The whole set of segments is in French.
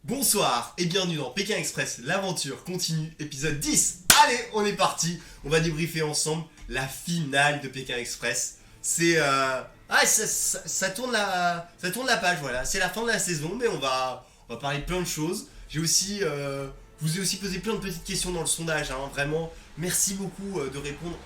Bonsoir et bienvenue dans Pékin Express, l'aventure continue, épisode 10. Allez, on est parti. On va débriefer ensemble la finale de Pékin Express. Ça tourne la page, voilà. C'est la fin de la saison, mais on va parler de plein de choses. Je vous ai aussi posé plein de petites questions dans le sondage, hein. Vraiment, merci beaucoup de répondre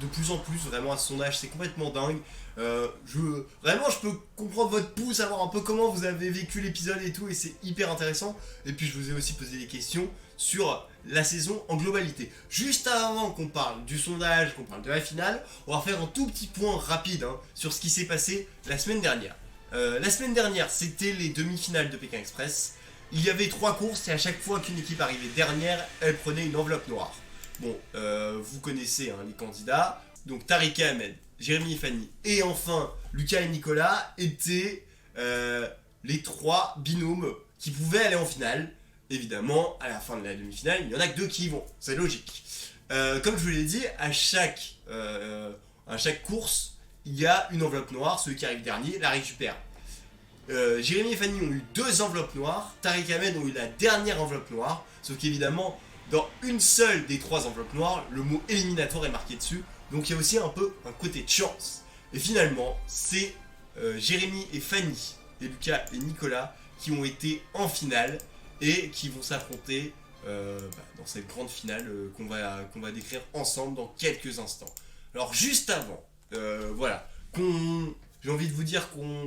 de plus en plus vraiment à ce sondage, c'est complètement dingue. Je peux comprendre votre pouls, savoir un peu comment vous avez vécu l'épisode et tout, et c'est hyper intéressant. Et puis je vous ai aussi posé des questions sur la saison en globalité. Juste avant qu'on parle du sondage, qu'on parle de la finale, on va faire un tout petit point rapide, hein, sur ce qui s'est passé la semaine dernière. La semaine dernière, c'était les demi-finales de Pékin Express. Il y avait 3 courses et à chaque fois qu'une équipe arrivait dernière, elle prenait une enveloppe noire. Bon, vous connaissez, hein, les candidats. Donc Tariq et Ahmed, Jérémy et Fanny, et enfin Lucas et Nicolas étaient les 3 binômes qui pouvaient aller en finale. Évidemment, à la fin de la demi-finale, il n'y en a que 2 qui y vont. C'est logique. Comme je vous l'ai dit, à chaque course, il y a une enveloppe noire. Celui qui arrive dernier la récupère. Jérémy et Fanny ont eu 2 enveloppes noires. Tariq et Ahmed ont eu la dernière enveloppe noire. Sauf qu'évidemment, dans une seule des 3 enveloppes noires, le mot éliminatoire est marqué dessus. Donc il y a aussi un peu un côté de chance. Et finalement, c'est Jérémy et Fanny, et Lucas et Nicolas qui ont été en finale et qui vont s'affronter dans cette grande finale qu'on va décrire ensemble dans quelques instants. Alors juste avant, j'ai envie de vous dire qu'on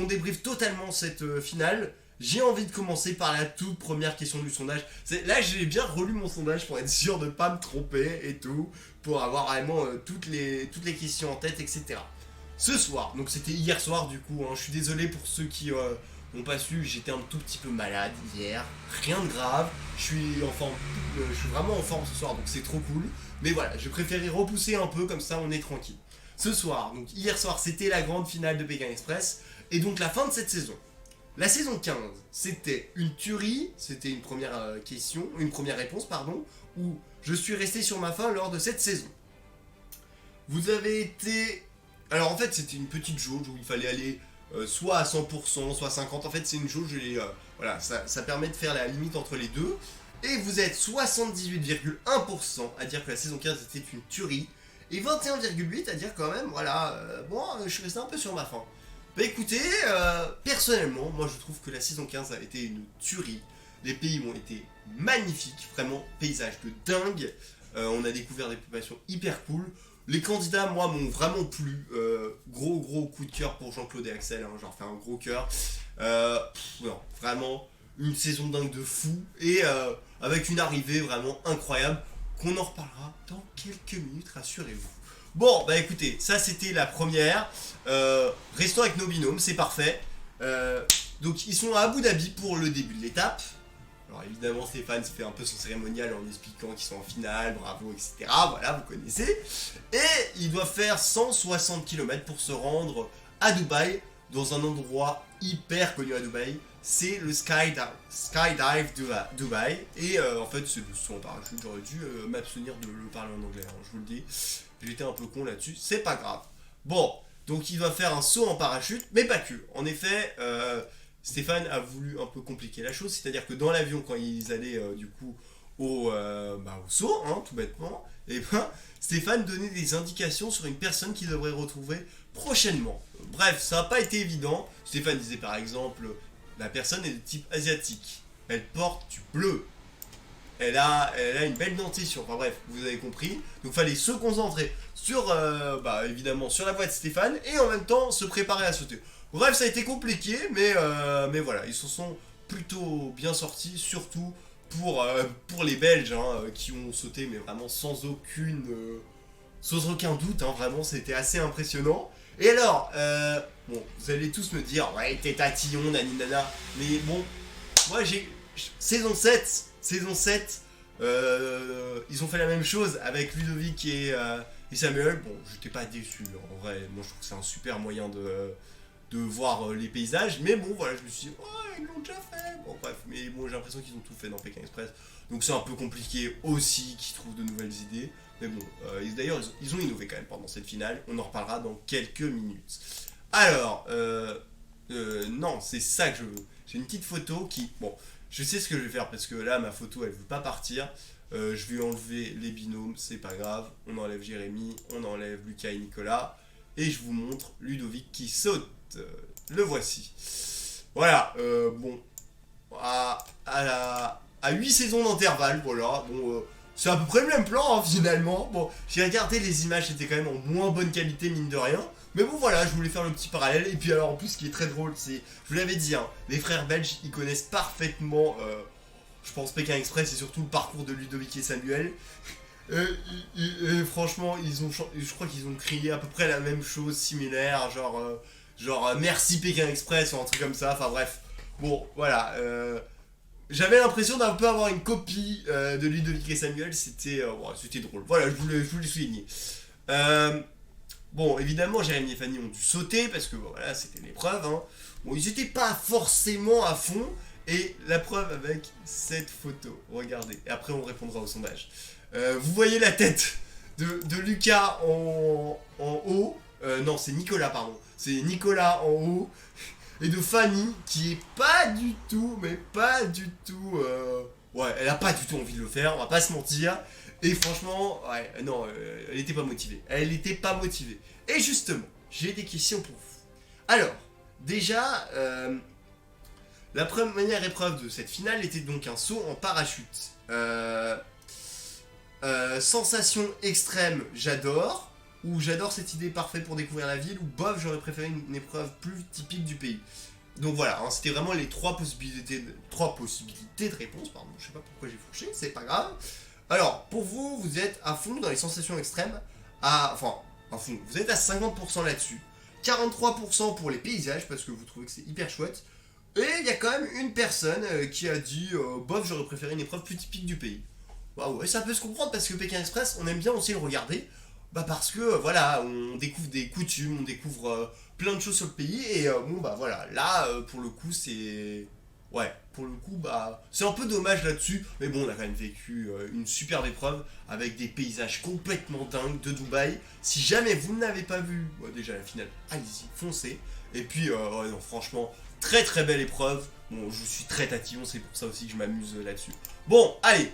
débriefe totalement cette finale. J'ai envie de commencer par la toute première question du sondage. Là, j'ai bien relu mon sondage pour être sûr de ne pas me tromper et tout, pour avoir vraiment toutes les questions en tête, etc. Ce soir, donc c'était hier soir du coup, hein, je suis désolé pour ceux qui n'ont pas su, j'étais un tout petit peu malade hier, rien de grave, je suis vraiment en forme ce soir, donc c'est trop cool. Mais voilà, je préférais repousser un peu, comme ça on est tranquille. Ce soir, donc hier soir, c'était la grande finale de Pékin Express, et donc la fin de cette saison. La saison 15, c'était une tuerie, c'était une première réponse, où je suis resté sur ma faim lors de cette saison. Vous avez été... Alors en fait, c'était une petite jauge où il fallait aller soit à 100%, soit à 50%. En fait, c'est une jauge, ça permet de faire la limite entre les deux. Et vous êtes 78,1% à dire que la saison 15 était une tuerie. Et 21,8% à dire quand même, je suis resté un peu sur ma faim. Bah écoutez, personnellement, moi je trouve que la saison 15 a été une tuerie. Les pays ont été magnifiques, vraiment paysage de dingue. On a découvert des populations hyper cool. Les candidats, moi, m'ont vraiment plu. Gros coup de cœur pour Jean-Claude et Axel, hein, je leur fais un gros cœur. Vraiment une saison dingue de fou. Et avec une arrivée vraiment incroyable, qu'on en reparlera dans quelques minutes, rassurez-vous. Bon, bah écoutez, ça c'était la première. Restons avec nos binômes, c'est parfait. Donc ils sont à Abu Dhabi pour le début de l'étape. Alors évidemment Stéphane se fait un peu son cérémonial en expliquant qu'ils sont en finale, bravo, etc. Voilà, vous connaissez. Et ils doivent faire 160 km pour se rendre à Dubaï, dans un endroit hyper connu à Dubaï. C'est le Skydive de Dubaï. Et en fait c'est le saut en parachute, j'aurais dû m'abstenir de le parler en anglais, hein, je vous le dis. J'étais un peu con là-dessus, c'est pas grave. Bon, donc il va faire un saut en parachute, mais pas que. En effet, Stéphane a voulu un peu compliquer la chose, c'est-à-dire que dans l'avion, quand ils allaient au saut, hein, tout bêtement, Stéphane donnait des indications sur une personne qu'il devrait retrouver prochainement. Bref, ça n'a pas été évident. Stéphane disait par exemple, la personne est de type asiatique, elle porte du bleu. Elle a une belle dentition, enfin bref, vous avez compris. Donc il fallait se concentrer sur, évidemment, sur la voix de Stéphane et en même temps se préparer à sauter. Bref, ça a été compliqué, mais voilà, ils se sont plutôt bien sortis, surtout pour les Belges, hein, qui ont sauté, mais vraiment sans aucun doute, hein, vraiment, c'était assez impressionnant. Et alors, vous allez tous me dire, ouais, t'es tatillon, naninana, mais bon, moi j'ai... Saison 7, ils ont fait la même chose avec Ludovic et Samuel. Bon, j'étais pas déçu, en vrai, moi je trouve que c'est un super moyen de voir les paysages, mais bon, voilà, je me suis dit, ouais, ils l'ont déjà fait. Bon, bref, mais bon, j'ai l'impression qu'ils ont tout fait dans Pékin Express, donc c'est un peu compliqué aussi qu'ils trouvent de nouvelles idées, mais bon, d'ailleurs, ils ont innové quand même pendant cette finale, on en reparlera dans quelques minutes. Alors, non, c'est ça que je veux. j'ai une petite photo qui... Bon, je sais ce que je vais faire parce que là, ma photo, elle veut pas partir. Je vais enlever les binômes, c'est pas grave. On enlève Jérémy, on enlève Lucas et Nicolas. Et je vous montre Ludovic qui saute. Le voici. Voilà, bon. À 8 saisons d'intervalle, voilà. Bon, c'est à peu près le même plan, hein, finalement. Bon, j'ai regardé les images, c'était quand même en moins bonne qualité, mine de rien. Mais bon, voilà, je voulais faire le petit parallèle. Et puis, alors, en plus, ce qui est très drôle, c'est, je vous l'avais dit, hein, les frères belges, ils connaissent parfaitement, je pense, Pékin Express et surtout le parcours de Ludovic et Samuel. Et franchement, je crois qu'ils ont crié à peu près la même chose, similaire, genre merci Pékin Express ou un truc comme ça. Enfin, bref. Bon, voilà. J'avais l'impression d'un peu avoir une copie de Ludovic et Samuel, c'était drôle. Voilà, je voulais souligner. Euh, bon, évidemment, Jérémy et Fanny ont dû sauter parce que bon, voilà, c'était l'épreuve. Hein. Bon, ils n'étaient pas forcément à fond, et la preuve avec cette photo. Regardez, et après on répondra au sondage. Vous voyez la tête de Lucas en haut. Non, c'est Nicolas, pardon. C'est Nicolas en haut et de Fanny qui est pas du tout, mais pas du tout. Ouais, elle a pas du tout envie de le faire, on va pas se mentir. Et franchement, ouais, non, elle était pas motivée. Elle était pas motivée. Et justement, j'ai des questions pour vous. Alors, déjà, la première épreuve de cette finale était donc un saut en parachute. Sensation extrême, j'adore. Ou j'adore cette idée parfaite pour découvrir la ville. Ou bof, j'aurais préféré une épreuve plus typique du pays. Donc voilà, hein, c'était vraiment les trois possibilités de réponse. Pardon, je sais pas pourquoi j'ai fourché, c'est pas grave. Alors, pour vous, vous êtes à fond dans les sensations extrêmes. Enfin, à fond, vous êtes à 50% là-dessus. 43% pour les paysages, parce que vous trouvez que c'est hyper chouette. Et il y a quand même une personne qui a dit bof, j'aurais préféré une épreuve plus typique du pays. Bah ouais, ça peut se comprendre parce que Pékin Express, on aime bien aussi le regarder. Bah parce que voilà, on découvre des coutumes, on découvre plein de choses sur le pays et bon bah voilà, là pour le coup c'est... Ouais, pour le coup bah c'est un peu dommage là-dessus, mais bon on a quand même vécu une superbe épreuve avec des paysages complètement dingues de Dubaï. Si jamais vous n'avez pas vu déjà la finale, allez-y, foncez. Et puis ouais, non, franchement, très très belle épreuve. Bon, je suis très tatillon, c'est pour ça aussi que je m'amuse là-dessus. Bon, allez,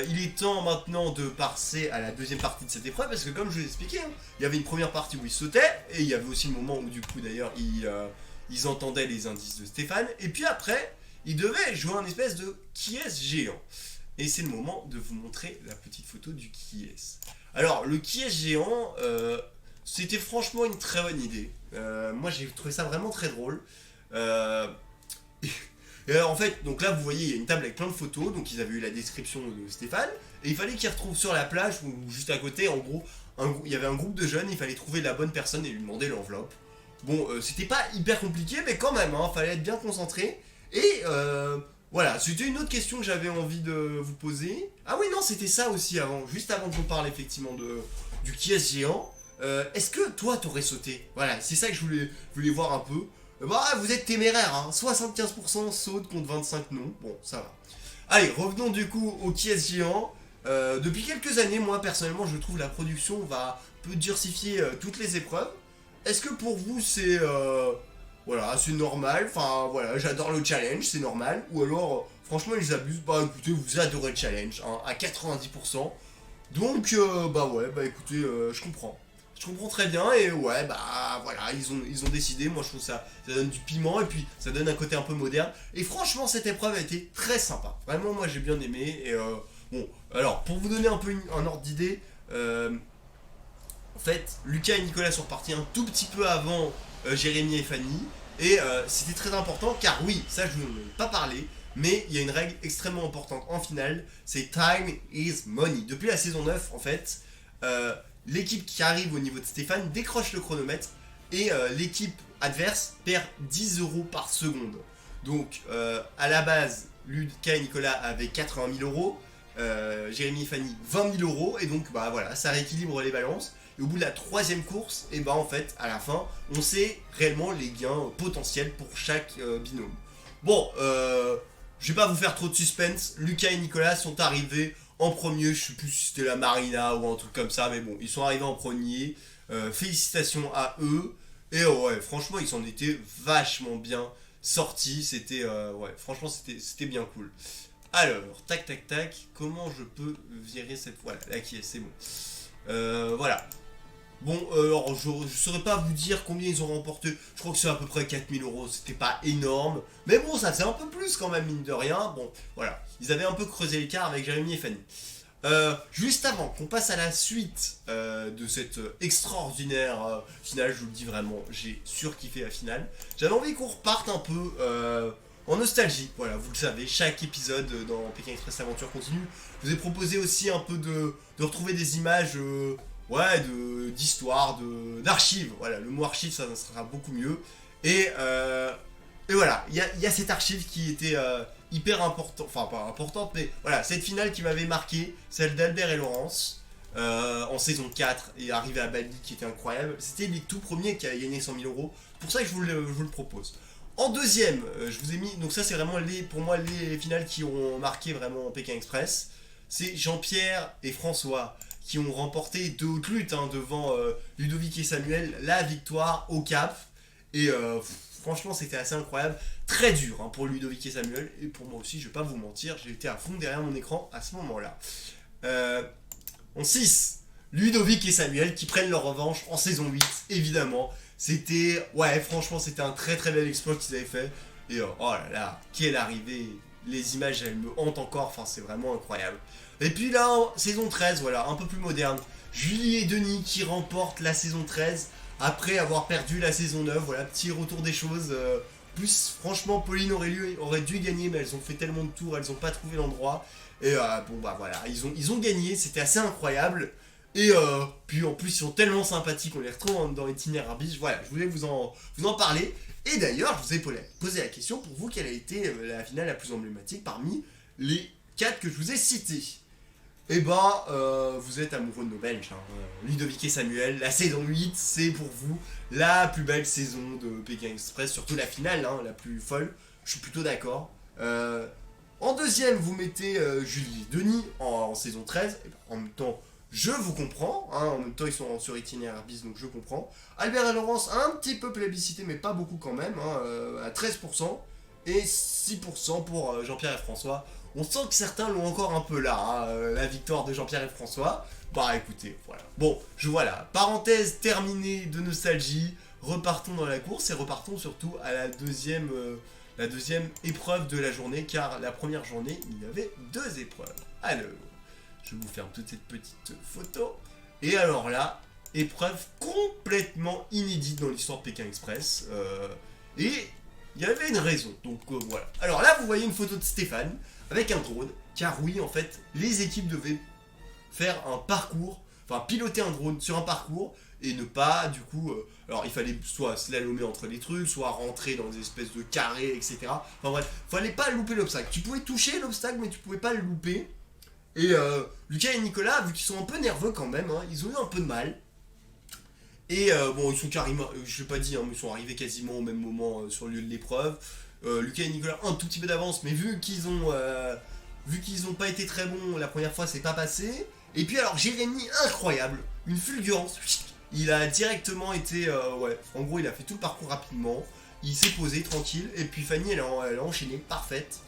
il est temps maintenant de passer à la deuxième partie de cette épreuve, parce que comme je vous l'ai expliqué, hein, il y avait une première partie où ils sautaient, et il y avait aussi le moment où du coup d'ailleurs ils entendaient les indices de Stéphane, et puis après, ils devaient jouer un espèce de qui est géant. Et c'est le moment de vous montrer la petite photo du qui est. Alors, le qui est géant, c'était franchement une très bonne idée. Moi j'ai trouvé ça vraiment très drôle. Euh, Et alors en fait, donc là vous voyez, il y a une table avec plein de photos, donc ils avaient eu la description de Stéphane, et il fallait qu'ils retrouvent sur la plage, ou juste à côté, en gros, il y avait un groupe de jeunes, il fallait trouver la bonne personne et lui demander l'enveloppe. Bon, c'était pas hyper compliqué, mais quand même, hein, fallait être bien concentré. Et voilà, c'était une autre question que j'avais envie de vous poser. Ah oui, non, c'était ça aussi avant, juste avant qu'on parle effectivement du qui est géant. Est-ce que toi t'aurais sauté? Voilà, c'est ça que je voulais voir un peu. Bah, vous êtes téméraire, hein. 75% saute contre 25 non. Bon, ça va. Allez, revenons du coup au qui est géant. Depuis quelques années, moi personnellement, je trouve la production peut diversifier toutes les épreuves. Est-ce que pour vous c'est voilà, c'est normal? Enfin voilà, j'adore le challenge, c'est normal. Ou alors, franchement, ils abusent. Bah écoutez, vous adorez le challenge, hein, à 90%. Donc bah ouais, bah écoutez, je comprends. Je comprends très bien et ouais bah voilà ils ont décidé, moi je trouve ça donne du piment et puis ça donne un côté un peu moderne et franchement cette épreuve a été très sympa, vraiment moi j'ai bien aimé et bon alors pour vous donner un peu un ordre d'idée, en fait Lucas et Nicolas sont repartis un tout petit peu avant Jérémy et Fanny et c'était très important car oui ça je vous en ai pas parlé mais il y a une règle extrêmement importante en finale, c'est time is money. Depuis la saison 9 en fait l'équipe qui arrive au niveau de Stéphane décroche le chronomètre et l'équipe adverse perd 10 € par seconde. Donc à la base, Lucas et Nicolas avaient 80 000 euros, Jérémy et Fanny 20 000 euros, et donc bah voilà, ça rééquilibre les balances. Et au bout de la troisième course, et bah en fait, à la fin, on sait réellement les gains potentiels pour chaque binôme. Bon, je vais pas vous faire trop de suspense, Lucas et Nicolas sont arrivés en premier, je sais plus si c'était la Marina ou un truc comme ça, mais bon, ils sont arrivés en premier. Félicitations à eux. Et ouais, franchement, ils s'en étaient vachement bien sorti. C'était, ouais, franchement, c'était bien cool. Alors, tac, tac, tac, comment je peux virer cette... Voilà, là qui est, c'est bon. Voilà. Bon, alors je saurais pas vous dire combien ils ont remporté. Je crois que c'est à peu près 4 000 euros. C'était pas énorme. Mais bon, ça faisait un peu plus quand même, mine de rien. Bon, voilà. Ils avaient un peu creusé l'écart avec Jérémy et Fanny. Juste avant qu'on passe à la suite de cette extraordinaire finale, je vous le dis vraiment, j'ai surkiffé la finale. J'avais envie qu'on reparte un peu en nostalgie. Voilà, vous le savez, chaque épisode dans Pékin Express Aventure continue. Je vous ai proposé aussi un peu de retrouver des images, ouais, d'histoire, d'archives. Voilà, le mot archive, ça sera beaucoup mieux. Et voilà, il y a cette archive qui était hyper importante, enfin pas importante, mais voilà, cette finale qui m'avait marqué, celle d'Albert et Laurence, en saison 4, et arrivé à Bali qui était incroyable. C'était les tout premiers qui avaient gagné 100 000 euros, c'est pour ça que je vous le propose. En deuxième, je vous ai mis, donc ça c'est vraiment pour moi les finales qui ont marqué vraiment Pékin Express. C'est Jean-Pierre et François qui ont remporté de haute lutte devant Ludovic et Samuel la victoire au Cap. Et franchement, c'était assez incroyable. Très dur pour Ludovic et Samuel. Et pour moi aussi, je vais pas vous mentir, j'ai été à fond derrière mon écran à ce moment-là. En 6, Ludovic et Samuel qui prennent leur revanche en saison 8, évidemment. C'était, ouais, franchement, c'était un très très bel exploit qu'ils avaient fait. Et oh là là, quelle arrivée. Les images, elles me hantent encore. Enfin, c'est vraiment incroyable. Et puis là, saison 13, voilà, un peu plus moderne. Julie et Denis qui remportent la saison 13 après avoir perdu la saison 9. Voilà, petit retour des choses. Plus, franchement, Pauline aurait dû gagner, mais elles ont fait tellement de tours, elles n'ont pas trouvé l'endroit. Et bon, bah voilà, ils ont gagné, c'était assez incroyable. Et puis en plus, ils sont tellement sympathiques, on les retrouve dans Itinéraire Biche. Voilà, je voulais vous en parler. Et d'ailleurs, je vous ai posé la question pour vous, quelle a été la finale la plus emblématique parmi les 4 que je vous ai cités. Et bah, vous êtes amoureux de nos Belges. Ludovic et Samuel, la saison 8, c'est pour vous la plus belle saison de Pékin Express, surtout la finale, la plus folle. Je suis plutôt d'accord. En deuxième, vous mettez Julie et Denis en saison 13. Et bah, en même temps, je vous comprends. En même temps, ils sont sur Itinéraire Bis, donc je comprends. Albert et Laurence, un petit peu plébiscité, mais pas beaucoup quand même, à 13%. Et 6% pour Jean-Pierre et François. On sent que certains l'ont encore un peu là, la victoire de Jean-Pierre et François. Bah écoutez, voilà. Bon, voilà. Parenthèse terminée de nostalgie. Repartons dans la course et repartons surtout à la deuxième épreuve de la journée, car la première journée, il y avait 2 épreuves. Alors, je vous ferme toute cette petite photo. Et alors là, épreuve complètement inédite dans l'histoire de Pékin Express. Et il y avait une raison, donc voilà. Alors là, vous voyez une photo de Stéphane avec un drone, car oui, en fait, les équipes devaient faire un parcours, enfin piloter un drone sur un parcours, et ne pas, du coup, alors il fallait soit slalomer entre les trucs, soit rentrer dans des espèces de carrés, etc. Enfin bref, fallait pas louper l'obstacle. Tu pouvais toucher l'obstacle, mais tu pouvais pas le louper. Et Lucas et Nicolas, vu qu'ils sont un peu nerveux quand même, ils ont eu un peu de mal. Et bon, ils sont carrément, je l'ai pas dit, mais ils sont arrivés quasiment au même moment sur le lieu de l'épreuve. Lucas et Nicolas, un tout petit peu d'avance, mais vu qu'ils ont pas été très bons la première fois, c'est pas passé. Et puis alors, Jérémy, incroyable, une fulgurance. Il a directement été, ouais, en gros, il a fait tout le parcours rapidement. Il s'est posé tranquille, et puis Fanny, elle a enchaîné, parfaite.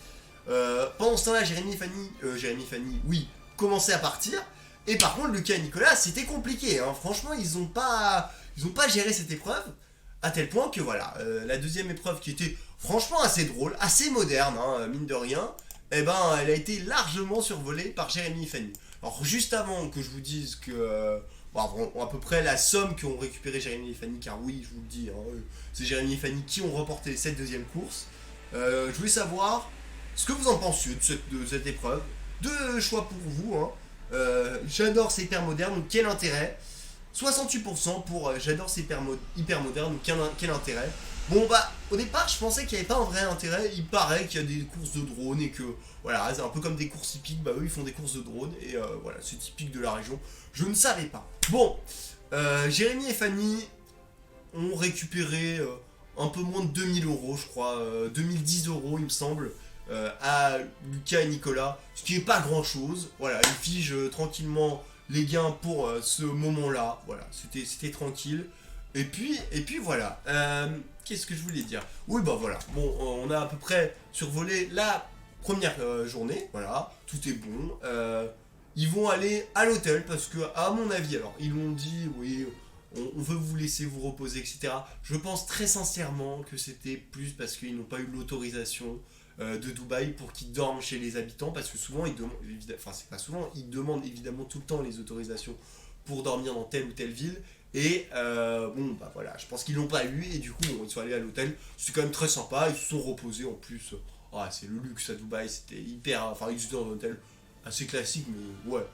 Pendant ce temps-là, Jérémy et Fanny, oui, commençaient à partir. Et par contre, Lucas et Nicolas, c'était compliqué. Franchement, ils ont pas géré cette épreuve. À tel point que voilà, la deuxième épreuve qui était franchement assez drôle, assez moderne, mine de rien, eh ben, elle a été largement survolée par Jérémy et Fanny. Alors juste avant que je vous dise que à peu près la somme qu'ont récupéré Jérémy et Fanny, car oui, je vous le dis, c'est Jérémy et Fanny qui ont remporté cette deuxième course. Je voulais savoir ce que vous en pensiez de cette épreuve. 2 choix pour vous. J'adore, c'est hyper moderne, donc quel intérêt. 68% pour j'adore, c'est hyper moderne, donc quel intérêt. Bon bah, au départ, je pensais qu'il n'y avait pas un vrai intérêt. Il paraît qu'il y a des courses de drones et que, voilà, c'est un peu comme des courses hippiques. Bah eux, ils font des courses de drones et voilà, c'est typique de la région. Je ne savais pas. Bon, Jérémy et Fanny ont récupéré un peu moins de 2000 euros, je crois. 2010 euros, il me semble. À Lucas et Nicolas, ce qui n'est pas grand chose. Voilà, ils figent tranquillement les gains pour ce moment-là. Voilà, c'était tranquille. Et puis voilà. qu'est-ce que je voulais dire? Oui, bah voilà. Bon, on a à peu près survolé la première journée. Voilà, tout est bon. Ils vont aller à l'hôtel parce que, à mon avis, alors, ils l'ont dit, oui, on veut vous laisser vous reposer, etc. Je pense très sincèrement que c'était plus parce qu'ils n'ont pas eu l'autorisation de Dubaï pour qu'ils dorment chez les habitants parce que souvent, ils demandent, enfin, c'est pas souvent, ils demandent évidemment tout le temps les autorisations pour dormir dans telle ou telle ville. Et bon, bah voilà, je pense qu'ils l'ont pas eu et du coup, bon, ils sont allés à l'hôtel. C'est quand même très sympa, ils se sont reposés en plus. Ah, c'est le luxe à Dubaï, c'était hyper. Enfin, ils étaient dans un hôtel assez classique, mais ouais,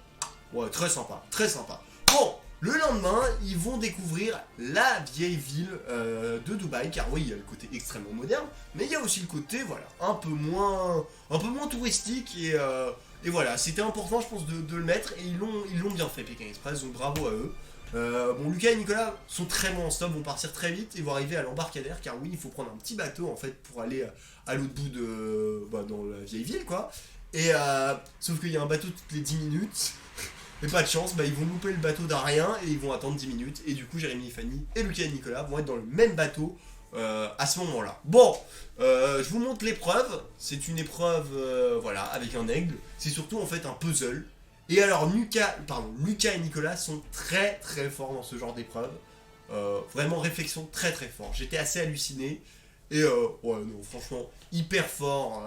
ouais, très sympa, très sympa. Bon, le lendemain, ils vont découvrir la vieille ville de Dubaï, car oui, il y a le côté extrêmement moderne, mais il y a aussi le côté, voilà, un peu moins touristique et voilà, c'était important, je pense, de le mettre et ils l'ont bien fait, Pékin Express, donc bravo à eux. Bon, Lucas et Nicolas sont très bons en stop, vont partir très vite et vont arriver à l'embarcadère, car oui, il faut prendre un petit bateau en fait pour aller à l'autre bout dans la vieille ville, quoi. Et sauf qu'il y a un bateau toutes les 10 minutes. Et pas de chance, bah, ils vont louper le bateau d'un rien et ils vont attendre 10 minutes. Et du coup, Jérémy et Fanny et Lucas et Nicolas vont être dans le même bateau à ce moment-là. Bon, je vous montre l'épreuve. C'est une épreuve voilà, avec un aigle. C'est surtout en fait un puzzle. Et alors, Lucas et Nicolas sont très très forts dans ce genre d'épreuve. Vraiment réflexion très très fort. J'étais assez halluciné. Et ouais, non, franchement, hyper fort.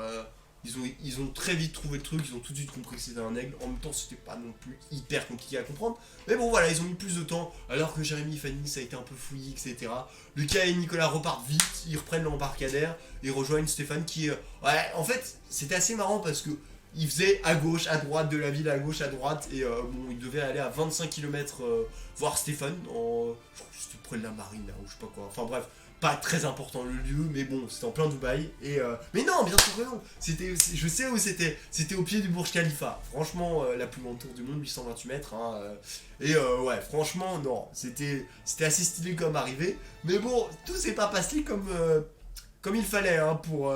Ils ont très vite trouvé le truc, ils ont tout de suite compris que c'était un aigle. En même temps, c'était pas non plus hyper compliqué à comprendre. Mais bon, voilà, ils ont mis plus de temps. Alors que Jérémy et Fanny, ça a été un peu fouillis, etc. Lucas et Nicolas repartent vite, ils reprennent l'embarcadère et rejoignent Stéphane qui. Ouais, en fait, c'était assez marrant parce que. Il faisait à gauche, à droite de la ville, à gauche, à droite, et bon, il devait aller à 25 km voir Stéphane, je crois que c'était près de la marine, là, ou je sais pas quoi, enfin bref, pas très important le lieu, mais bon, c'était en plein Dubaï, et mais non, bien sûr que non, je sais où c'était au pied du Burj Khalifa, franchement, la plus grande tour du monde, 828 mètres, hein, et ouais, franchement, non, c'était assez stylé comme arrivé, mais bon, tout s'est pas passé comme il fallait, hein, pour...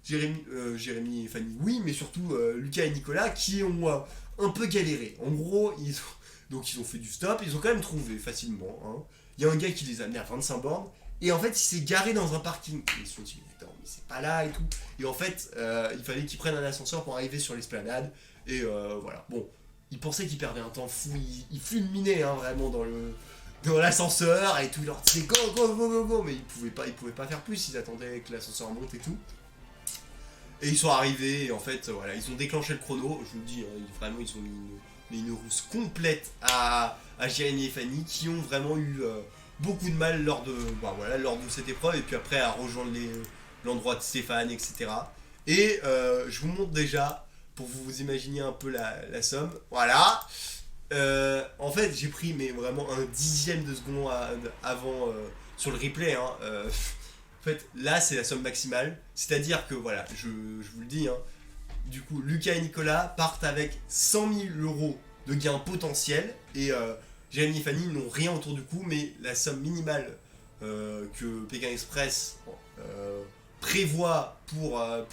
Jérémy et Fanny, oui, mais surtout Lucas et Nicolas qui ont un peu galéré. En gros, donc ils ont fait du stop, ils ont quand même trouvé facilement. Hein. Il y a un gars qui les a amenés à 25 bornes, et en fait, il s'est garé dans un parking. Ils se sont dit, attends, mais c'est pas là et tout. Et en fait, il fallait qu'ils prennent un ascenseur pour arriver sur l'esplanade, et voilà. Bon, ils pensaient qu'ils perdaient un temps fou, ils fulminaient hein, vraiment dans l'ascenseur et tout, ils leur disaient go go go go go, mais ils pouvaient pas faire plus, ils attendaient que l'ascenseur monte et tout. Et ils sont arrivés, et en fait, voilà, ils ont déclenché le chrono. Je vous le dis, hein, vraiment, ils ont mis une rousse complète à Jérémy et Fanny, qui ont vraiment eu beaucoup de mal lors de cette épreuve, et puis après à rejoindre l'endroit de Stéphane, etc. Et je vous montre déjà, pour vous imaginer un peu la somme. Voilà. En fait, j'ai pris mais vraiment un dixième de seconde avant sur le replay. Hein, en fait, là, c'est la somme maximale. C'est-à-dire que, voilà, je vous le dis, hein, du coup, Lucas et Nicolas partent avec 100 000 euros de gains potentiels. Et Jérémy et Fanny n'ont rien autour du cou, mais la somme minimale que Pékin Express prévoit pour un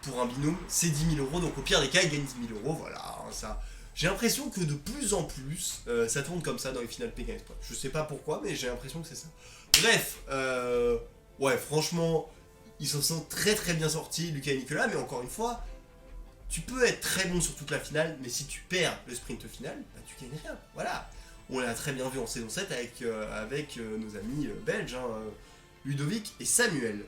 binôme, c'est 10 000 euros. Donc, au pire des cas, ils gagnent 10 000 euros. Voilà, hein, ça. J'ai l'impression que de plus en plus, ça tourne comme ça dans les finales Pékin Express. Je sais pas pourquoi, mais j'ai l'impression que c'est ça. Bref, ouais, franchement, ils se sont très très bien sortis, Lucas et Nicolas, mais encore une fois, tu peux être très bon sur toute la finale, mais si tu perds le sprint final, bah, tu gagnes rien. Voilà. On l'a très bien vu en saison 7 avec nos amis belges, hein, Ludovic et Samuel.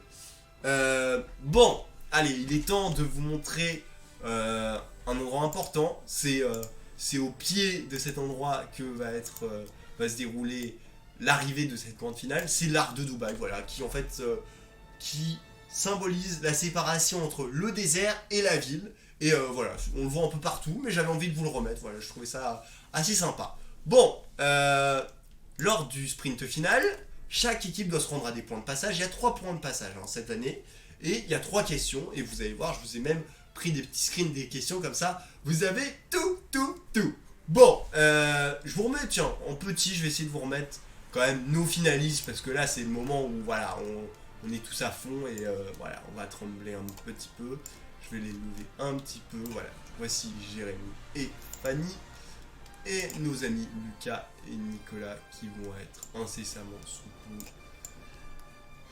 Bon, allez, il est temps de vous montrer un endroit important. C'est au pied de cet endroit que va se dérouler l'arrivée de cette grande finale. C'est l'arc de Dubaï, voilà, qui en fait qui symbolise la séparation entre le désert et la ville. Et voilà, on le voit un peu partout, mais j'avais envie de vous le remettre. Voilà, je trouvais ça assez sympa. Bon, lors du sprint final, chaque équipe doit se rendre à des points de passage. Il y a 3 points de passage hein, cette année. Et il y a 3 questions. Et vous allez voir, je vous ai même pris des petits screens des questions comme ça. Vous avez tout. Bon, je vous remets, tiens, en petit, je vais essayer de vous remettre quand même nos finalistes. Parce que là, c'est le moment où, voilà, on est tous à fond. Et voilà, on va trembler un petit peu. Je vais les lever un petit peu. Voilà, voici Jérémy et Fanny. Et nos amis Lucas et Nicolas qui vont être incessamment sous coup.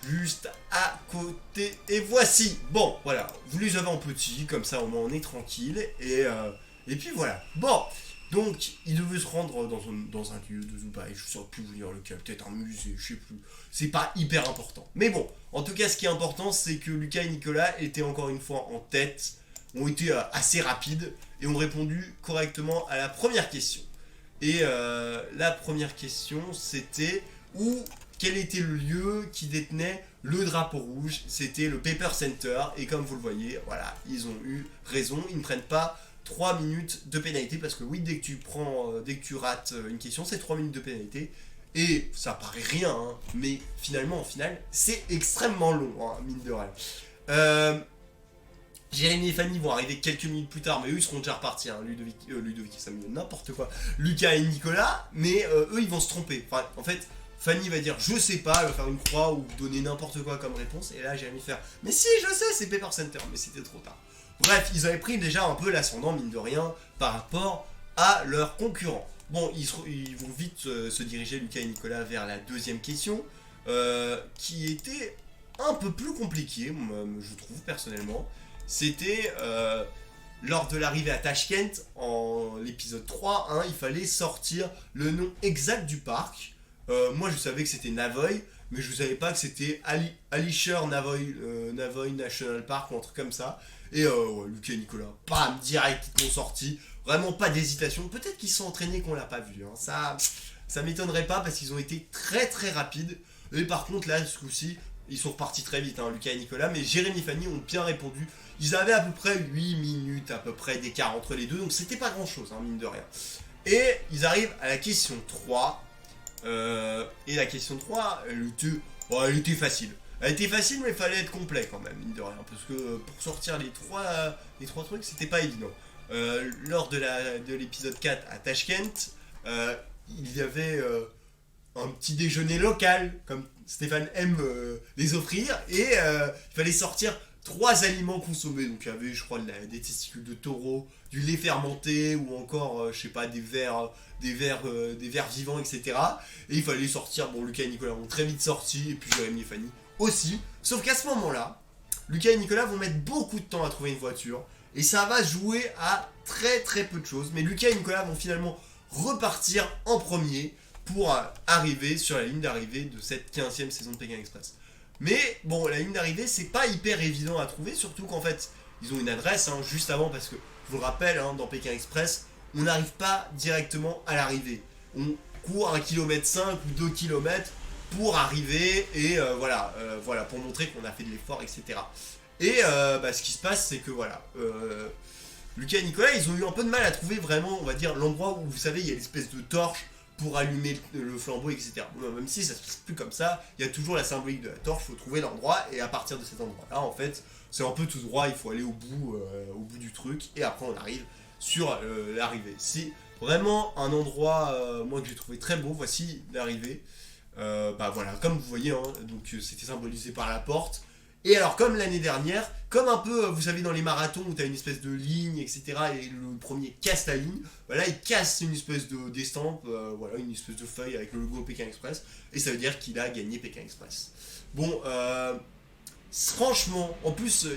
juste à côté. Et voici. Bon, voilà. Vous les avez en petit, comme ça au moins on est tranquille. Et puis voilà. Bon. Donc, il devait se rendre dans un lieu de Dubaï. Je ne saurais plus vous dire lequel. Peut-être un musée, je sais plus. C'est pas hyper important. Mais bon, en tout cas, ce qui est important, c'est que Lucas et Nicolas étaient encore une fois en tête, ont été assez rapides et ont répondu correctement à la première question. Et la première question, c'était quel était le lieu qui détenait le drapeau rouge. C'était le Paper Center. Et comme vous le voyez, voilà, ils ont eu raison. Ils ne prennent pas 3 minutes de pénalité. Parce que oui, dès que tu rates une question, c'est 3 minutes de pénalité. Et ça paraît rien, hein, mais finalement, en finale, c'est extrêmement long, hein, mine de rien. Jérémy et Fanny vont arriver quelques minutes plus tard, mais eux ils seront déjà repartis. Hein. Ludovic et Samuel, n'importe quoi. Lucas et Nicolas, mais eux ils vont se tromper. Enfin, en fait, Fanny va dire je sais pas, elle va faire une croix ou donner n'importe quoi comme réponse. Et là, Jérémy faire mais si, je sais, c'est Paper Center, mais c'était trop tard. Bref, ils avaient pris déjà un peu l'ascendant, mine de rien, par rapport à leurs concurrents. Bon, ils vont vite se diriger, Lucas et Nicolas, vers la deuxième question, qui était un peu plus compliquée, je trouve personnellement. C'était lors de l'arrivée à Tashkent, en l'épisode 3, hein, il fallait sortir le nom exact du parc. Moi je savais que c'était Navoy, mais je ne savais pas que c'était Alisher Navoy National Park ou un truc comme ça. Et ouais, Lucas et Nicolas, bam, direct, ils l'ont sorti. Vraiment pas d'hésitation. Peut-être qu'ils se sont entraînés qu'on l'a pas vu. Hein. Ça m'étonnerait pas parce qu'ils ont été très très rapides. Et par contre là, ce coup-ci, ils sont repartis très vite, hein, Lucas et Nicolas. Mais Jérémy et Fanny ont bien répondu. Ils avaient à peu près 8 minutes à peu près d'écart entre les deux. Donc c'était pas grand-chose, hein, mine de rien. Et ils arrivent à la question 3. Et la question 3, elle était facile. Elle était facile, mais il fallait être complet quand même, mine de rien. Parce que pour sortir les trois trucs, c'était pas évident. Lors de l'épisode 4 à Tashkent, il y avait un petit déjeuner local, comme Stéphane aime les offrir, et il fallait sortir 3 aliments consommés. Donc il y avait, je crois, des testicules de taureau, du lait fermenté, ou encore, je sais pas, des vers vivants, etc. Et il fallait sortir, bon, Lucas et Nicolas ont très vite sorti, et puis Jérémy et Fanny aussi. Sauf qu'à ce moment-là, Lucas et Nicolas vont mettre beaucoup de temps à trouver une voiture, et ça va jouer à très très peu de choses. Mais Lucas et Nicolas vont finalement repartir en premier pour arriver sur la ligne d'arrivée de cette 15e saison de Pékin Express. Mais bon, la ligne d'arrivée, c'est pas hyper évident à trouver, surtout qu'en fait, ils ont une adresse hein, juste avant, parce que je vous le rappelle, hein, dans Pékin Express, on n'arrive pas directement à l'arrivée. On court 1,5 km ou 2 km pour arriver, et voilà, pour montrer qu'on a fait de l'effort, etc. Et ce qui se passe, c'est que voilà, Lucas et Nicolas, ils ont eu un peu de mal à trouver vraiment, on va dire, l'endroit où, vous savez, il y a l'espèce de torche pour allumer le flambeau, etc. Bon, même si ça se passe plus comme ça, il y a toujours la symbolique de la torche, il faut trouver l'endroit, et à partir de cet endroit-là, en fait, c'est un peu tout droit, il faut aller au bout du truc, et après on arrive sur l'arrivée. C'est vraiment un endroit, moi, que j'ai trouvé très beau. Voici l'arrivée. Voilà, comme vous voyez, hein, donc c'était symbolisé par la porte. Et alors, comme l'année dernière, comme un peu, vous savez, dans les marathons où tu as une espèce de ligne, etc., et le premier casse la ligne, voilà, il casse une espèce d'estampe, voilà, une espèce de feuille avec le logo Pékin Express, et ça veut dire qu'il a gagné Pékin Express. Bon, franchement, en plus,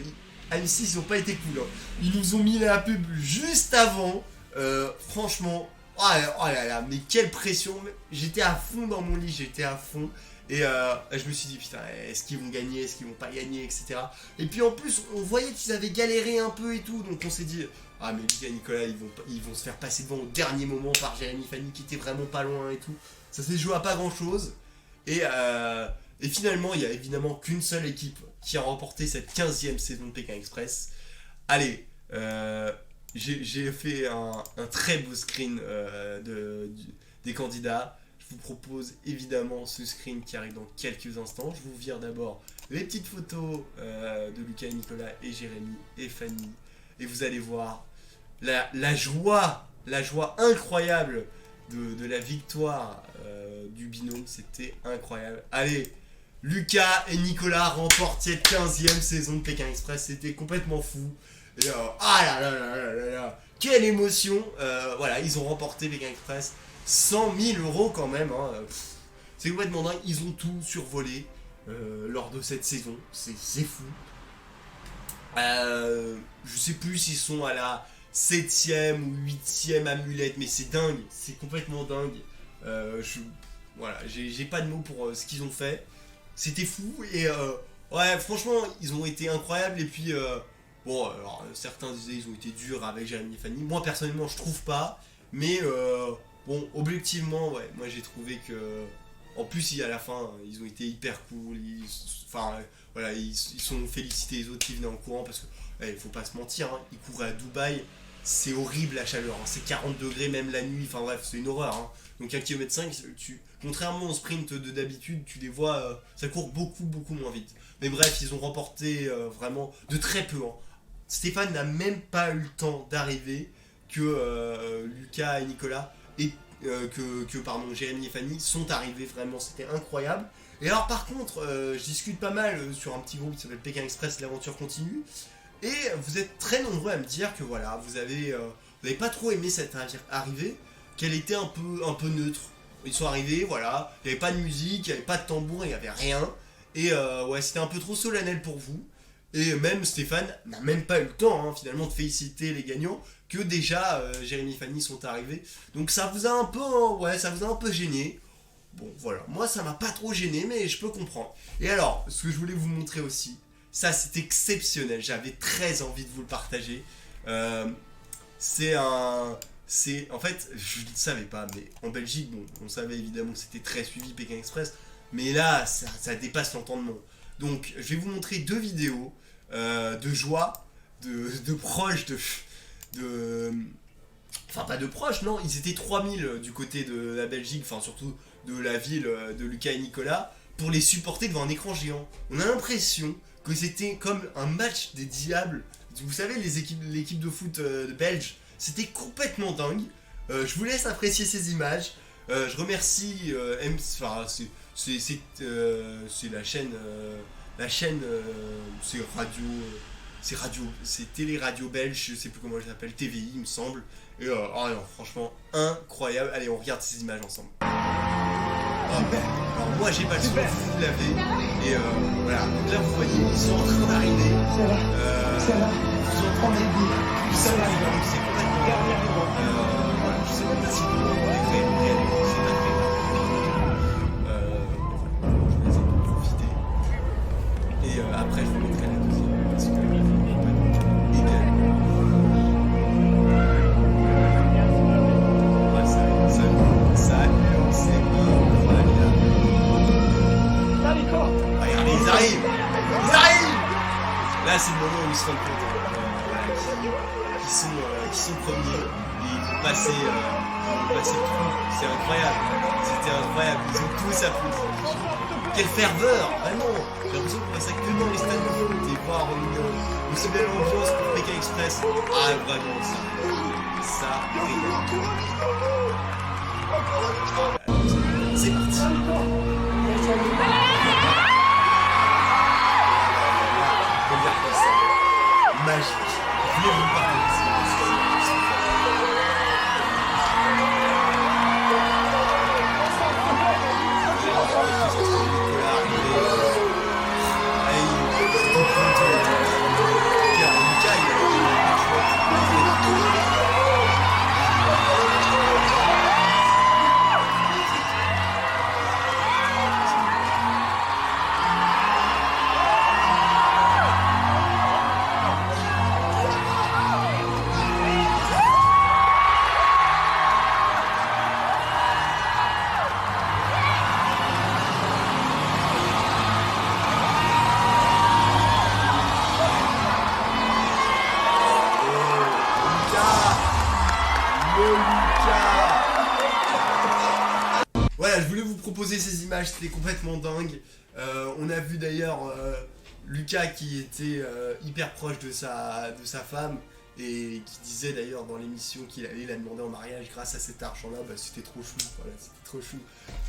Annecy, ils n'ont pas été cool. Hein. Ils nous ont mis la pub juste avant, franchement, oh là là, mais quelle pression, j'étais à fond dans mon lit, j'étais à fond. Et je me suis dit, putain, est-ce qu'ils vont gagner, est-ce qu'ils vont pas gagner, etc. Et puis en plus, on voyait qu'ils avaient galéré un peu et tout, donc on s'est dit, ah mais Lucas et Nicolas, ils vont se faire passer devant au dernier moment par Jérémy Fanny qui était vraiment pas loin et tout. Ça s'est joué à pas grand chose. Et finalement, il y a évidemment qu'une seule équipe qui a remporté cette 15e saison de Pékin Express. Allez, j'ai fait un très beau screen des candidats. Je vous propose évidemment ce screen qui arrive dans quelques instants. Je vous vire d'abord les petites photos de Lucas et Nicolas et Jérémy et Fanny. Et vous allez voir la joie incroyable de la victoire du binôme. C'était incroyable. Allez, Lucas et Nicolas remportent cette 15e saison de Pékin Express. C'était complètement fou. Et ah là là là là là là. Quelle émotion. Voilà, ils ont remporté Pékin Express. 100 000 € quand même, hein. C'est complètement dingue, ils ont tout survolé. lors de cette saison. C'est fou. Je sais plus s'ils sont à la 7ème ou 8ème amulette, mais c'est dingue, c'est complètement dingue. Voilà, j'ai pas de mots pour ce qu'ils ont fait. C'était fou et ouais, franchement, ils ont été incroyables. Et puis, bon, alors certains disaient ils ont été durs avec Jérémy et Fanny. Moi, personnellement, je trouve pas. Mais bon, objectivement, ouais, moi j'ai trouvé que. En plus, à la fin, ils ont été hyper cool. Enfin, voilà, ils sont félicités les autres qui venaient en courant parce que, il faut pas se mentir, hein, ils couraient à Dubaï. C'est horrible la chaleur, hein, c'est 40 degrés même la nuit. Enfin bref, c'est une horreur. Hein. Donc 1,5 km, contrairement au sprint de d'habitude, tu les vois, ça court beaucoup moins vite. Mais bref, ils ont remporté vraiment de très peu. Hein. Stéphane n'a même pas eu le temps d'arriver que Lucas et Nicolas et pardon, Jérémy et Fanny sont arrivés. Vraiment, c'était incroyable. Et alors par contre, je discute pas mal sur un petit groupe qui s'appelle Pékin Express, l'aventure continue. Et vous êtes très nombreux à me dire que voilà, vous avez pas trop aimé cette arrivée, qu'elle était un peu neutre. Ils sont arrivés, voilà, il n'y avait pas de musique, il n'y avait pas de tambour, il n'y avait rien. Et ouais, c'était un peu trop solennel pour vous. Et même Stéphane n'a même pas eu le temps finalement de féliciter les gagnants, que déjà Jérémy et Fanny sont arrivés. Donc ça vous a un peu, ouais, ça vous a un peu gêné. Bon voilà, moi ça m'a pas trop gêné, mais je peux comprendre. Et alors, ce que je voulais vous montrer aussi, ça c'est exceptionnel, j'avais très envie de vous le partager. C'est un... En fait, je ne savais pas, mais en Belgique, bon, on savait évidemment que c'était très suivi Pékin Express, mais là, ça dépasse l'entendement. Donc, je vais vous montrer 2 vidéos de joie, de proches, enfin, pas de proches, non, ils étaient 3000 du côté de la Belgique, enfin surtout de la ville de Lucas et Nicolas, pour les supporter devant un écran géant. On a l'impression que c'était comme un match des diables. Vous savez, l'équipe de foot belge, c'était complètement dingue. Je vous laisse apprécier ces images. Je remercie enfin, c'est la chaîne, c'est Télé Radio Belge, je sais plus comment elle s'appelle, TVI il me semble. Et oh non, franchement incroyable. Allez, on regarde ces images ensemble. Alors moi j'ai pas le son, vous l'avez. Et voilà, donc là vous voyez, ils sont en train d'arriver. Vous entendez du son, c'est complètement. Voilà, je sais même pas si vous l'entendez réellement, c'est pas très grave. Je vais essayer de profiter. Et après je vous mettrai la deuxième parce que là, c'est le moment où ils se rendent compte qu'ils sont premiers et ils vont passer tout. C'est incroyable. C'était incroyable. Ils ont tous applaudi. Quelle ferveur, vraiment. J'ai l'impression qu'on passe que dans les stades de foot et voir une aussi belle ambiance pour Pékin Express. Ah, vraiment, ça régale. C'est parti. Magique. Je voulais vous parler de ça. Voilà, je voulais vous proposer ces images, c'était complètement dingue. On a vu d'ailleurs Lucas qui était hyper proche de sa femme et qui disait d'ailleurs dans l'émission qu'il allait la demander en mariage grâce à cet argent-là. Bah, c'était trop chou, voilà, c'était trop chou.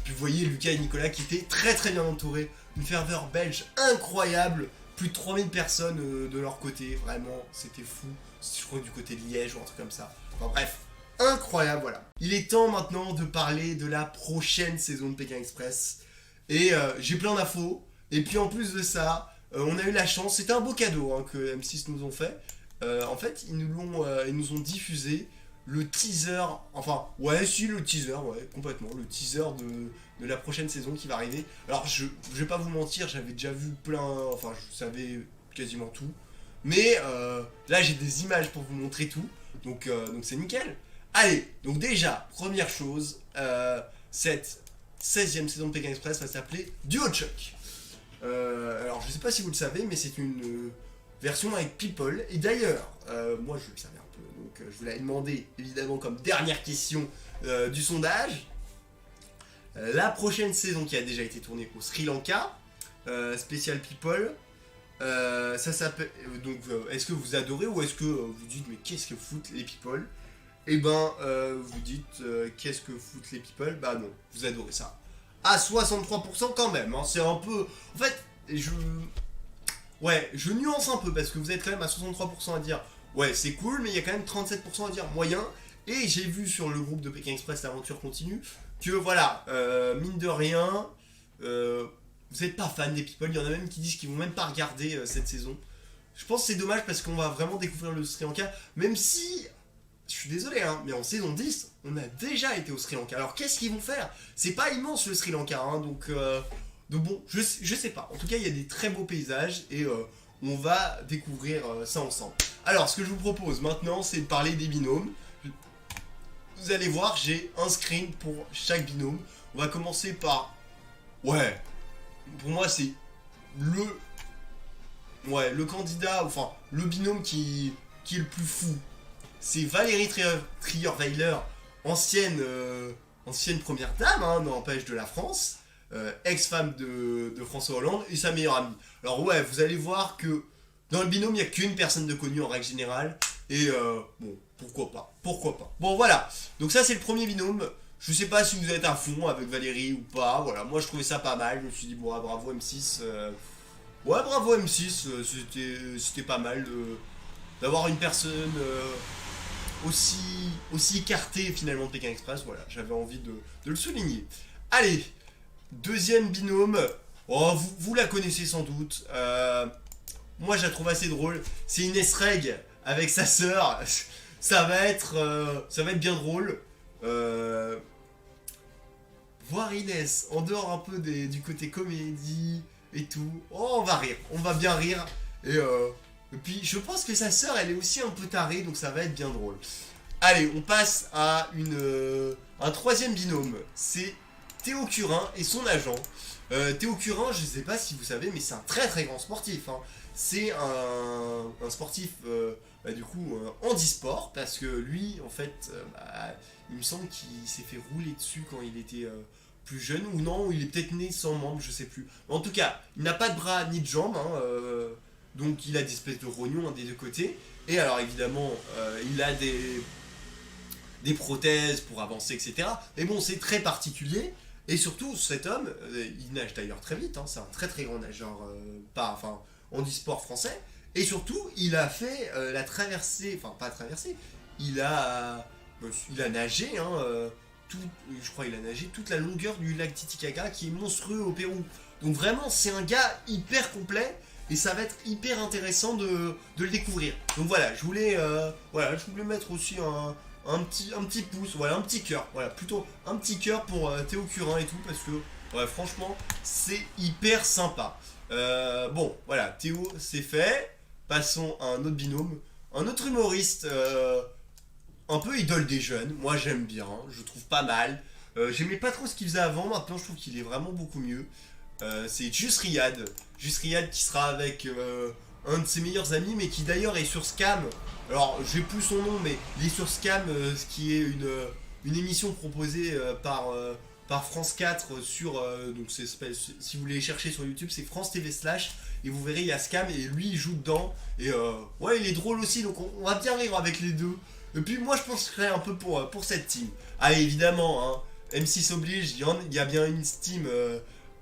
Puis vous voyez Lucas et Nicolas qui étaient très très bien entourés, une ferveur belge incroyable, plus de 3000 personnes de leur côté, vraiment, c'était fou. Je crois du côté de Liège ou un truc comme ça. Enfin bref. Incroyable, voilà. Il est temps maintenant de parler de la prochaine saison de Pékin Express. Et j'ai plein d'infos. Et puis en plus de ça, on a eu la chance, c'était un beau cadeau hein, que M6 nous ont fait. En fait, ils nous ont diffusé le teaser, enfin, ouais, si, le teaser, ouais, complètement, le teaser de la prochaine saison qui va arriver. Alors, je vais pas vous mentir, j'avais déjà vu plein, enfin, je savais quasiment tout. Mais là, j'ai des images pour vous montrer tout, donc c'est nickel. Allez, donc déjà, première chose, cette 16e saison de Pékin Express va s'appeler Duo Chuck. Alors, je sais pas si vous le savez, mais c'est une version avec People. Et d'ailleurs, moi je le savais un peu, donc je vous l'avais demandé évidemment comme dernière question du sondage. La prochaine saison qui a déjà été tournée au Sri Lanka, spécial People, ça s'appelle. Donc, est-ce que vous adorez ou est-ce que vous dites mais qu'est-ce que foutent les People? Et ben, vous dites qu'est-ce que foutent les People? Bah non, vous adorez ça. À 63% quand même, hein, c'est un peu. En fait, ouais, je nuance un peu parce que vous êtes quand même à 63% à dire ouais, c'est cool, mais il y a quand même 37% à dire moyen. Et j'ai vu sur le groupe de Pékin Express l'aventure continue que voilà, mine de rien, vous n'êtes pas fan des People. Il y en a même qui disent qu'ils vont même pas regarder cette saison. Je pense que c'est dommage parce qu'on va vraiment découvrir le Sri Lanka, même si. Je suis désolé, hein, mais en saison 10, on a déjà été au Sri Lanka. Alors qu'est-ce qu'ils vont faire? C'est pas immense le Sri Lanka, hein, donc bon, je sais pas. En tout cas, il y a des très beaux paysages et on va découvrir ça ensemble. Alors, ce que je vous propose maintenant, c'est de parler des binômes. Vous allez voir, j'ai un screen pour chaque binôme. On va commencer par... Ouais, pour moi, c'est le... Ouais, le candidat, enfin, le binôme qui est le plus fou. C'est Valérie Trierweiler, ancienne première dame, hein, n'empêche de la France, ex-femme de François Hollande, et sa meilleure amie. Alors ouais, vous allez voir que dans le binôme, il n'y a qu'une personne de connue en règle générale, et bon, pourquoi pas. Bon voilà, donc ça c'est le premier binôme. Je sais pas si vous êtes à fond avec Valérie ou pas, voilà, moi je trouvais ça pas mal, je me suis dit bon, bravo M6, ouais bravo M6, c'était pas mal d'avoir une personne... aussi écarté finalement de Pékin Express, voilà, j'avais envie de le souligner. Allez, deuxième binôme, oh, vous la connaissez sans doute, moi je la trouve assez drôle, c'est Inès Reg avec sa sœur, ça va être bien drôle. Voir Inès en dehors un peu du côté comédie et tout, oh, on va rire, on va bien rire, et puis je pense que sa sœur elle est aussi un peu tarée, donc ça va être bien drôle. Allez, on passe à un troisième binôme, c'est Théo Curin et son agent. Théo Curin, je ne sais pas si vous savez, mais c'est un très très grand sportif, hein. C'est un sportif du coup handisport, parce que lui en fait, il me semble qu'il s'est fait rouler dessus quand il était plus jeune, ou non, il est peut-être né sans membre, je sais plus. En tout cas, il n'a pas de bras ni de jambes, hein, donc il a des espèces de rognons des deux côtés. Et alors évidemment, il a des prothèses pour avancer, etc. Mais bon, c'est très particulier. Et surtout, cet homme, il nage d'ailleurs très vite, hein, c'est un très très grand nageur, handisport français. Et surtout, il a fait la traversée, enfin pas traversée, il a nagé, hein, je crois qu'il a nagé toute la longueur du lac Titicaca qui est monstrueux au Pérou. Donc vraiment, c'est un gars hyper complet. Et ça va être hyper intéressant de le découvrir. Donc voilà, je voulais mettre aussi un petit pouce, voilà, un petit cœur, voilà, plutôt un petit cœur pour Théo Curin et tout, parce que ouais, franchement, c'est hyper sympa. Bon, voilà, Théo, c'est fait. Passons à un autre binôme, un autre humoriste, un peu idole des jeunes. Moi, j'aime bien, je le trouve pas mal. J'aimais pas trop ce qu'il faisait avant, maintenant je trouve qu'il est vraiment beaucoup mieux. C'est Just Riyad qui sera avec un de ses meilleurs amis, mais qui d'ailleurs est sur Scam. Alors j'ai plus son nom, mais il est sur Scam, ce qui est une émission proposée par France 4 sur donc si vous voulez chercher sur YouTube, c'est France TV Slash, et vous verrez il y a Scam et lui il joue dedans, et ouais, il est drôle aussi, donc on va bien rire avec les deux. Et puis moi je penserais un peu pour cette team. Allez, évidemment, hein, M6 oblige, il y a bien une team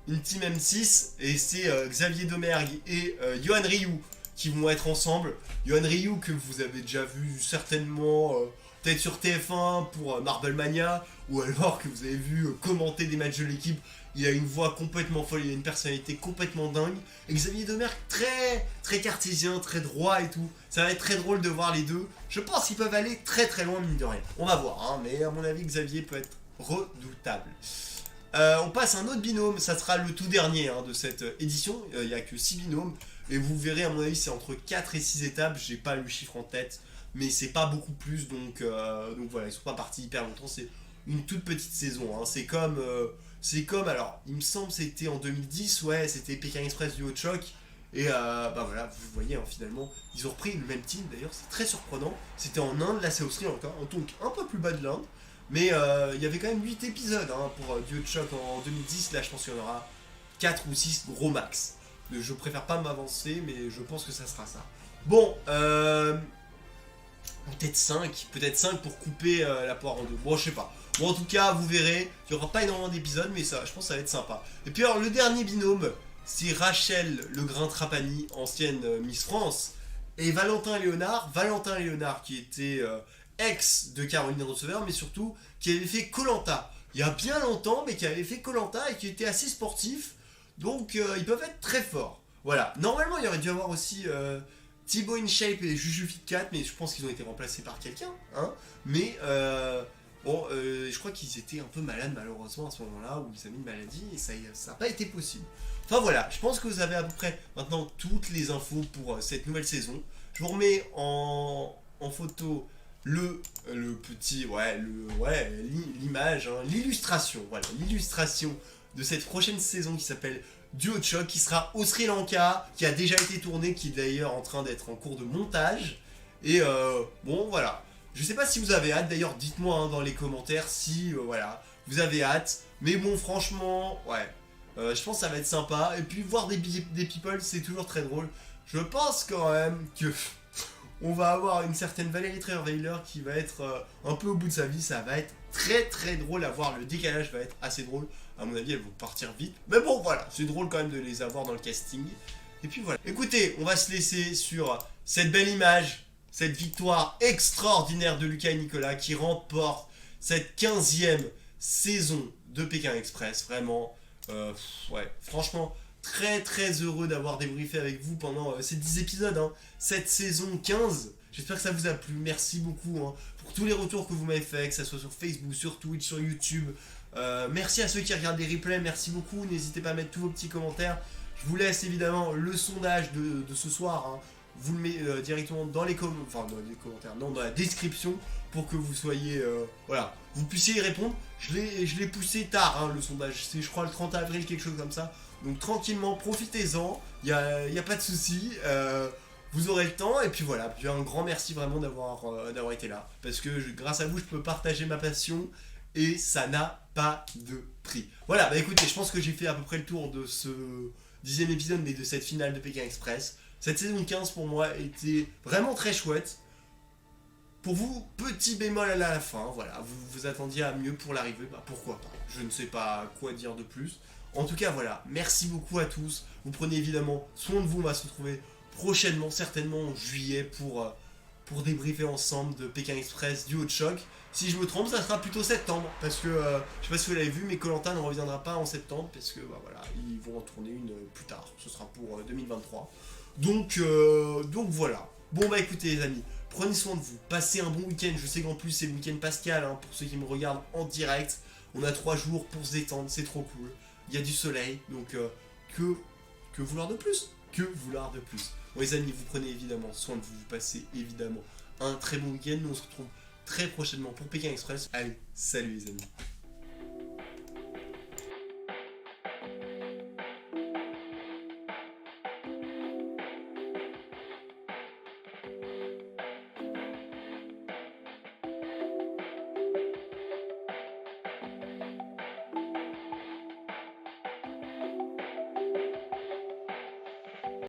M6, et c'est Xavier Domergue et Yohan Ryu qui vont être ensemble. Yohan Ryu que vous avez déjà vu certainement peut-être sur TF1 pour Marble Mania, ou alors que vous avez vu commenter des matchs de l'équipe. Il a une voix complètement folle, il a une personnalité complètement dingue. Et Xavier Domergue, très cartésien, très droit et tout. Ça va être très drôle de voir les deux. Je pense qu'ils peuvent aller très loin, mine de rien. On va voir, hein, mais à mon avis, Xavier peut être redoutable. On passe à un autre binôme, ça sera le tout dernier hein, de cette édition. Il n'y a que 6 binômes. Et vous verrez, à mon avis, c'est entre 4 et 6 étapes. J'ai pas le chiffre en tête, mais c'est pas beaucoup plus. Donc voilà, ils sont pas partis hyper longtemps. C'est une toute petite saison. Hein. C'est comme, alors, il me semble que c'était en 2010, ouais, c'était Pékin Express du Haut-Choc. Et bah voilà, vous voyez, hein, finalement, ils ont repris le même team, d'ailleurs, c'est très surprenant. C'était en Inde, là c'est au Sri Lanka, donc un peu plus bas de l'Inde. Mais il y avait quand même 8 épisodes hein, pour du Haut-Choc en 2010, là je pense qu'il y en aura 4 ou 6 gros max. Je préfère pas m'avancer, mais je pense que ça sera ça. Bon, peut-être 5 pour couper la poire en deux. Bon, je sais pas. Bon, en tout cas, vous verrez, il n'y aura pas énormément d'épisodes, mais ça, je pense que ça va être sympa. Et puis alors, le dernier binôme, c'est Rachel Legrain-Trapani, ancienne Miss France, et Valentin Léonard. Valentin Léonard qui était ex de Caroline Receveur, mais surtout qui avait fait Koh-Lanta. Il y a bien longtemps, mais qui avait fait Koh-Lanta et qui était assez sportif. Donc, ils peuvent être très forts. Voilà. Normalement, il y aurait dû avoir aussi Thibaut InShape et Juju Fit 4, mais je pense qu'ils ont été remplacés par quelqu'un. Hein, mais... bon, je crois qu'ils étaient un peu malades malheureusement à ce moment-là, où ils avaient une maladie et ça n'a pas été possible. Enfin voilà, je pense que vous avez à peu près maintenant toutes les infos pour cette nouvelle saison. Je vous remets en photo le petit, l'image, hein, l'illustration, voilà, l'illustration de cette prochaine saison qui s'appelle du Haut-Choc, qui sera au Sri Lanka, qui a déjà été tourné, qui est d'ailleurs en train d'être en cours de montage. Et bon voilà. Je sais pas si vous avez hâte, d'ailleurs dites-moi hein, dans les commentaires si voilà, vous avez hâte. Mais bon franchement, ouais, je pense que ça va être sympa. Et puis voir des people c'est toujours très drôle. Je pense quand même que on va avoir une certaine Valérie Trierweiler qui va être un peu au bout de sa vie. Ça va être très drôle à voir, le décalage va être assez drôle. À mon avis elles vont partir vite. Mais bon voilà, c'est drôle quand même de les avoir dans le casting. Et puis voilà. Écoutez, on va se laisser sur cette belle image. Cette victoire extraordinaire de Lucas et Nicolas qui remporte cette 15e saison de Pékin Express. Vraiment, ouais, franchement, très heureux d'avoir débriefé avec vous pendant ces 10 épisodes. Hein. Cette saison 15, j'espère que ça vous a plu. Merci beaucoup hein, pour tous les retours que vous m'avez fait, que ce soit sur Facebook, sur Twitch, sur YouTube. Merci à ceux qui regardent les replays, merci beaucoup. N'hésitez pas à mettre tous vos petits commentaires. Je vous laisse évidemment le sondage de ce soir. Hein. Vous le mettez directement dans les commentaires, non, dans la description pour que vous soyez, voilà, vous puissiez y répondre. Je l'ai poussé tard, hein, le sondage, c'est je crois le 30 avril, quelque chose comme ça. Donc tranquillement, profitez-en, il y a pas de souci, vous aurez le temps. Et puis voilà, puis un grand merci vraiment d'avoir été là. Parce que grâce à vous, je peux partager ma passion et ça n'a pas de prix. Voilà, bah écoutez, je pense que j'ai fait à peu près le tour de ce 10e épisode, mais de cette finale de Pékin Express. Cette saison 15 pour moi était vraiment très chouette. Pour vous, petit bémol à la fin, voilà, vous vous attendiez à mieux pour l'arrivée, bah pourquoi pas, je ne sais pas quoi dire de plus. En tout cas voilà, merci beaucoup à tous, vous prenez évidemment soin de vous, on va se retrouver prochainement, certainement en juillet pour débriefer ensemble de Pékin Express du Haut-Choc. Si je me trompe, ça sera plutôt septembre, parce que, je sais pas si vous l'avez vu, mais Koh-Lanta ne reviendra pas en septembre, parce que bah, voilà, ils vont en tourner une plus tard, ce sera pour 2023. Donc voilà. Bon bah écoutez les amis, prenez soin de vous, passez un bon week-end. Je sais qu'en plus c'est le week-end pascal hein, pour ceux qui me regardent en direct. On a 3 jours pour se détendre, c'est trop cool. Il y a du soleil, donc que vouloir de plus? Que vouloir de plus? Bon les amis, vous prenez évidemment soin de vous, vous passez évidemment un très bon week-end. Nous on se retrouve très prochainement pour Pékin Express. Allez, salut les amis.